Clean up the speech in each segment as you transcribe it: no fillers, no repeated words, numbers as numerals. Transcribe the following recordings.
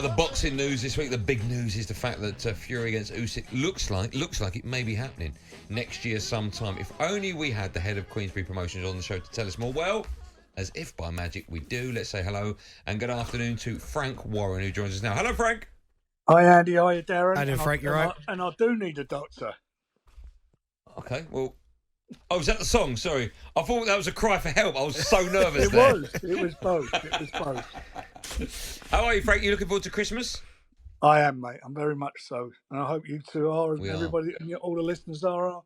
The boxing news this week, the big news is the fact that Fury against Usyk looks like it may be happening next year sometime. If only we had the head of Queensberry Promotions on the show to tell us more. Well, as if by magic we do. Let's say hello and good afternoon to Frank Warren, who joins us now. Hello, Frank. Hi, Andy. Hi, Darren. Hi, Frank. You're right. And I do need a doctor. Okay, well... Oh, was that the song? Sorry. I thought that was a cry for help. I was so nervous It was both. How are you, Frank? You looking forward to Christmas? I am, mate. I'm very much so. And I hope you two are, and everybody, and all the listeners are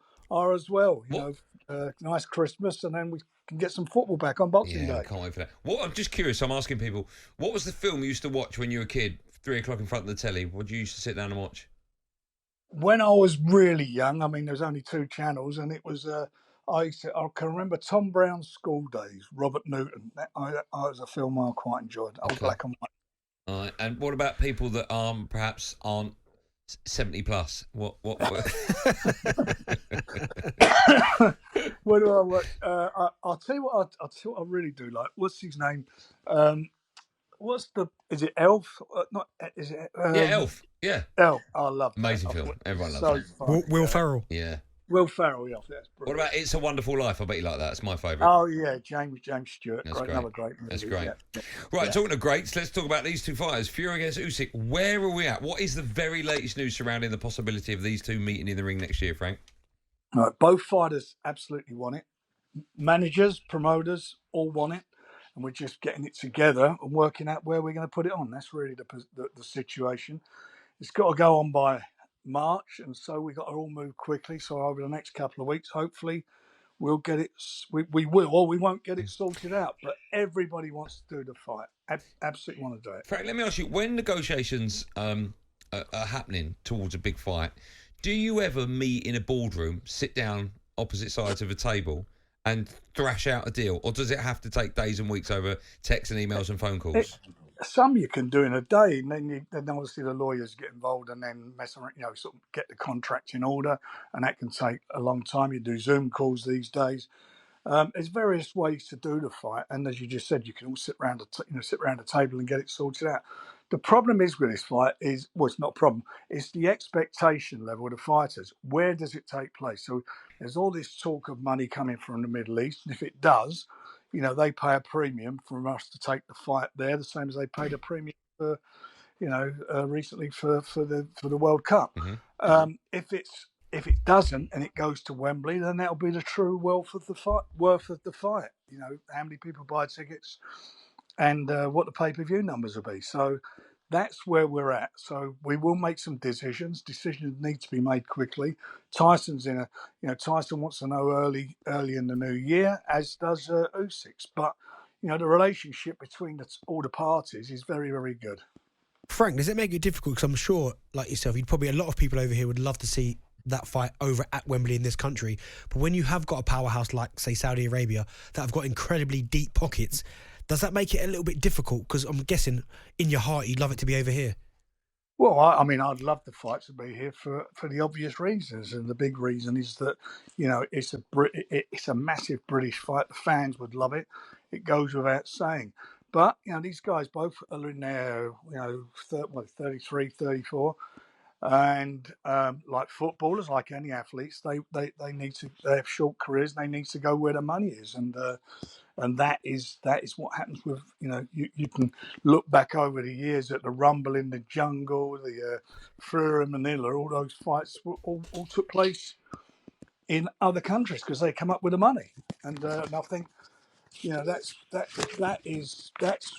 as well. You know, nice Christmas, and then we can get some football back on Boxing Day. I can't wait for that. I'm just curious. I'm asking people, what was the film you used to watch when you were a kid, 3 o'clock in front of the telly? What did you used to sit down and watch? When I was really young, I mean, there was only 2 channels, and it was I can remember Tom Brown's School Days, Robert Newton. That was a film I quite enjoyed. Old black and white. All right. And what about people that perhaps aren't 70 plus? What? What do I watch? I'll tell you what I really do like. What's his name? Is it Elf? Is it? Elf. Yeah. Elf. I love that. Amazing film. Everyone loves it. Will Ferrell. Yeah. Will Ferrell, yeah. That's what about It's a Wonderful Life? I bet you like that. That's my favourite. Oh, yeah. James Stewart. That's great. Another great movie. That's great. Yeah. Right, talking of greats, let's talk about these two fighters. Fury against Usyk. Where are we at? What is the very latest news surrounding the possibility of these two meeting in the ring next year, Frank? Right, both fighters absolutely want it. Managers, promoters, all want it. And we're just getting it together and working out where we're going to put it on. That's really the situation. It's got to go on by March, and so we've got to all move quickly. So over the next couple of weeks, hopefully, we'll get it. We will, or we won't get it sorted out. But everybody wants to do the fight. Absolutely want to do it. Frank, let me ask you: when negotiations are happening towards a big fight, do you ever meet in a boardroom, sit down opposite sides of a table, and thrash out a deal, or does it have to take days and weeks over texts and emails and phone calls? Some you can do in a day, and then obviously the lawyers get involved and then mess around, sort of get the contract in order, and that can take a long time. You do Zoom calls these days. There's various ways to do the fight, and as you just said, you can all sit around a table and get it sorted out. The problem is with this fight it's not a problem. It's the expectation level of the fighters. Where does it take place? So there's all this talk of money coming from the Middle East, and if it does, they pay a premium for us to take the fight there, the same as they paid a premium for, recently for the World Cup. Mm-hmm. If it doesn't and it goes to Wembley, then that'll be the true worth of the fight. How many people buy tickets and what the pay-per-view numbers will be. So that's where we're at. So we will make some decisions. Decisions need to be made quickly. Tyson wants to know early in the new year, as does Usyk's. But the relationship between all the parties is very, very good. Frank, does it make it difficult? Because I'm sure, like yourself, a lot of people over here would love to see that fight over at Wembley in this country. But when you have got a powerhouse like, say, Saudi Arabia that have got incredibly deep pockets, does that make it a little bit difficult? Because I'm guessing in your heart you'd love it to be over here. Well, I'd love the fight to be here for the obvious reasons, and the big reason is that it's a massive British fight. The fans would love it. It goes without saying. But these guys both are in their 33, 34, and like footballers, like any athletes, they have short careers. They need to go where the money is, and that is what happens with you can look back over the years at the Rumble in the Jungle, the Fury in Manila. All those fights all took place in other countries because they come up with the money, and I think that's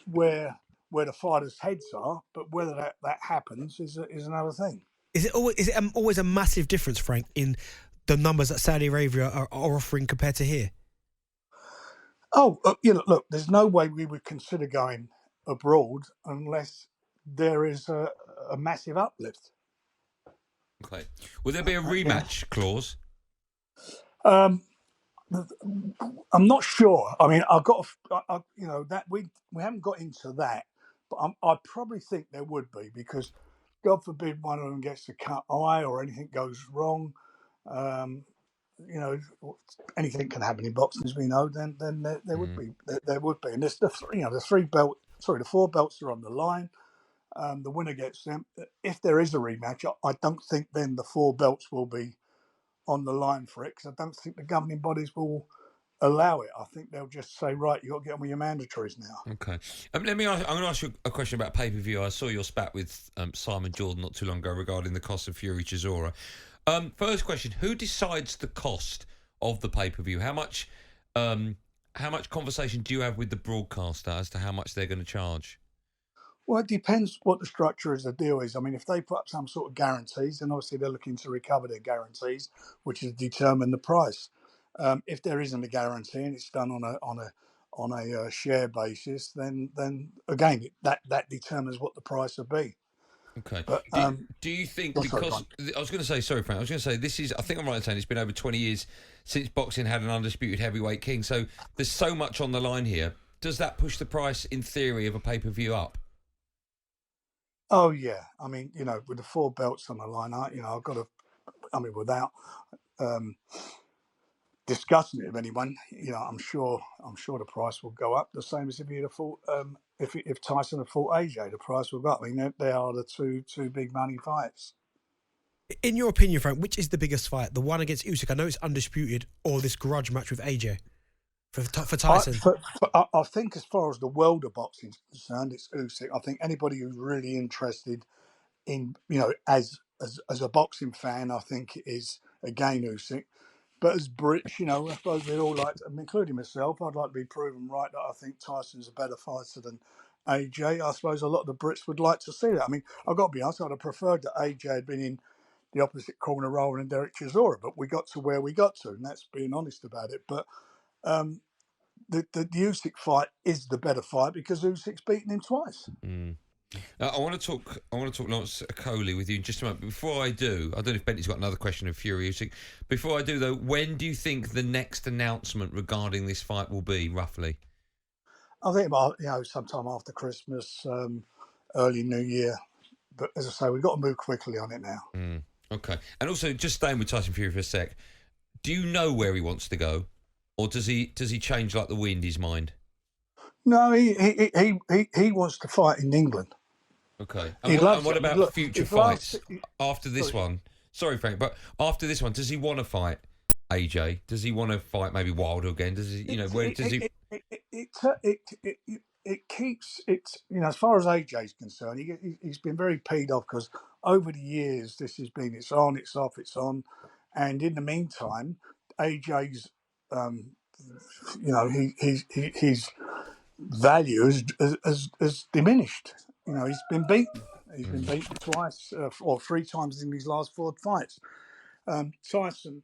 where the fighters' heads are. But whether that happens is another thing. Is it always a massive difference, Frank, in the numbers that Saudi Arabia are offering compared to here? Oh, look, there's no way we would consider going abroad unless there is a massive uplift. Okay. Will there be a rematch clause? I'm not sure. I mean, that we haven't got into that, but I probably think there would be, because God forbid one of them gets a cut eye or anything goes wrong. Anything can happen in boxing, as we know. Then there would be, and there's the 4 belts are on the line. The winner gets them. If there is a rematch, I don't think then the 4 belts will be on the line for it, because I don't think the governing bodies will allow it. I think they'll just say, right, you've got to get on with your mandatories now. Okay. Let me. I'm going to ask you a question about pay-per-view. I saw your spat with Simon Jordan not too long ago regarding the cost of Fury Chisora. First question: who decides the cost of the pay-per-view? How much conversation do you have with the broadcaster as to how much they're going to charge? Well, it depends what the structure of the deal is. I mean, if they put up some sort of guarantees, then obviously they're looking to recover their guarantees, which is determine the price. If there isn't a guarantee and it's done on a share basis, then again that determines what the price will be. Okay. But do you think, because I was going to say, sorry, Frank, I was going to say this is, I think I'm right in saying it's been over 20 years since boxing had an undisputed heavyweight king. So there's so much on the line here. Does that push the price, in theory, of a pay-per-view up? Oh yeah, I mean, with the 4 belts on the line, I've got to. I mean, without discussing it with anyone, I'm sure the price will go up. The same as if he'd have fought, if Tyson had fought AJ, the price will go up. I mean, they are the two big money fights. In your opinion, Frank, which is the biggest fight? The one against Usyk, I know it's undisputed, or this grudge match with AJ for Tyson? I think as far as the world of boxing is concerned, it's Usyk. I think anybody who's really interested in, as a boxing fan, I think it is again Usyk. But as Brits, I suppose we'd all like, including myself, I'd like to be proven right that I think Tyson's a better fighter than AJ. I suppose a lot of the Brits would like to see that. I mean, I've got to be honest, I'd have preferred that AJ had been in the opposite corner role than Derek Chisora, but we got to where we got to, and that's being honest about it. But the Usyk fight is the better fight because Usyk's beaten him twice. Mm. I want to talk Lawrence Coley with you in just a moment. But before I do, I don't know if Bentley's got another question of Fury Usyk. Before I do, though, when do you think the next announcement regarding this fight will be, roughly? I think about sometime after Christmas, early New Year. But as I say, we've got to move quickly on it now. Mm. Okay, and also just staying with Tyson Fury for a sec. Do you know where he wants to go, or does he change like the wind? His mind? No, he wants to fight in England. Okay. And what about future fights after this one? Sorry, Frank, but after this one, does he want to fight AJ? Does he want to fight maybe Wilder again? Does he, where does he? It keeps it, as far as AJ's concerned, he's been very peed off because over the years this has been it's on, it's off, it's on, and in the meantime, AJ's, his value has diminished. He's been beaten. He's been beaten twice or 3 times in these last 4 fights. Tyson,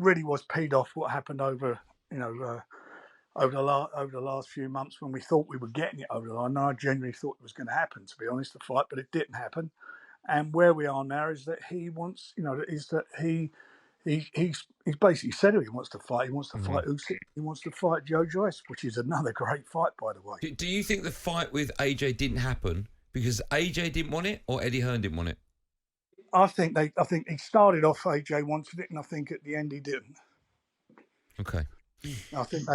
really was peed off what happened over the last few months when we thought we were getting it over the line. And I genuinely thought it was going to happen, to be honest, the fight, but it didn't happen. And where we are now is that he wants, he's basically said who he wants to fight. He wants to fight Usyk. He wants to fight Joyce, which is another great fight, by the way. Do you think the fight with AJ didn't happen because AJ didn't want it or Eddie Hearn didn't want it? I think he started off AJ wanted it, and I think at the end he didn't. Okay. I think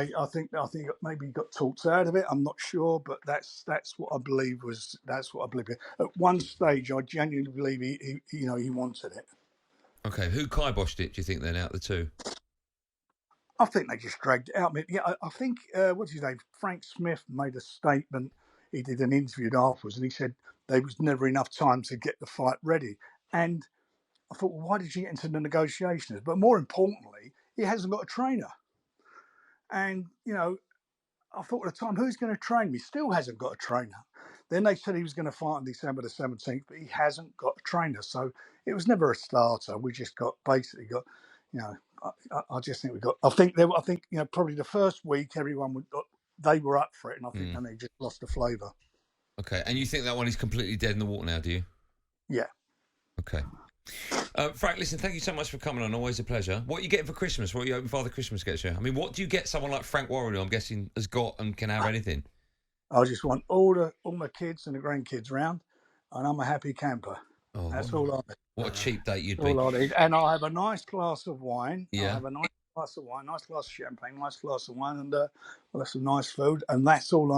maybe he got talked out of it. I'm not sure, but that's what I believe That's what I believe. At one stage, I genuinely believe he wanted it. Okay, who kiboshed it, do you think, then, out of the 2? I think they just dragged it out. I think, what's his name? Frank Smith made a statement. He did an interview afterwards, and he said there was never enough time to get the fight ready. And I thought, well, why did you get into the negotiations? But more importantly, he hasn't got a trainer. And, I thought at the time, who's going to train me? Still hasn't got a trainer. Then they said he was going to fight on December the 17th, but he hasn't got a trainer. So it was never a starter. We just I just think I think probably the first week everyone they were up for it, and I think then they just lost the flavour. Okay, and you think that one is completely dead in the water now, do you? Yeah. Okay. Frank, listen, thank you so much for coming on. Always a pleasure. What are you getting for Christmas? What are you hoping Father Christmas gets you? I mean, what do you get someone like Frank Warren, who I'm guessing has got and can have anything? I just want all my kids and the grandkids round, and I'm a happy camper. That's all I need. What a cheap date you'd That's be. all I need. And I'll have a nice glass of wine. Yeah. I'll have a nice glass of wine, nice glass of champagne, nice glass of wine, and we'll have some nice food, and that's all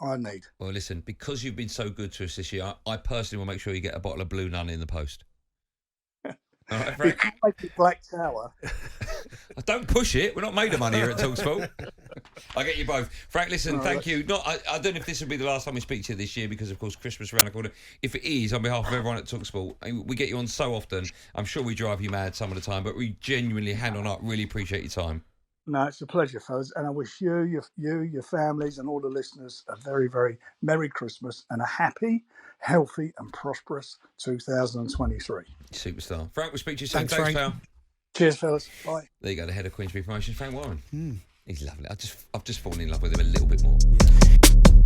I need. Well, listen, because you've been so good to us this year, I personally will make sure you get a bottle of Blue Nun in the post. All right, You Frank? can make it Black Tower. Don't push it. We're not made of money here at talkSPORT. I'll get you both. Frank, listen, thank you. I don't know if this will be the last time we speak to you this year because, of course, Christmas around the corner. If it is, on behalf of everyone at talkSPORT, we get you on so often. I'm sure we drive you mad some of the time, but we genuinely, hand on heart, really appreciate your time. No, it's a pleasure, fellas, and I wish you, your families, and all the listeners a very, very Merry Christmas and a happy, healthy, and prosperous 2023. Superstar. Frank, we'll speak to you soon. Thanks, Frank. pal. Cheers, fellas. Bye. There you go, the head of Queensberry Promotions, Frank Warren. He's lovely. I've just fallen in love with him a little bit more. Yeah.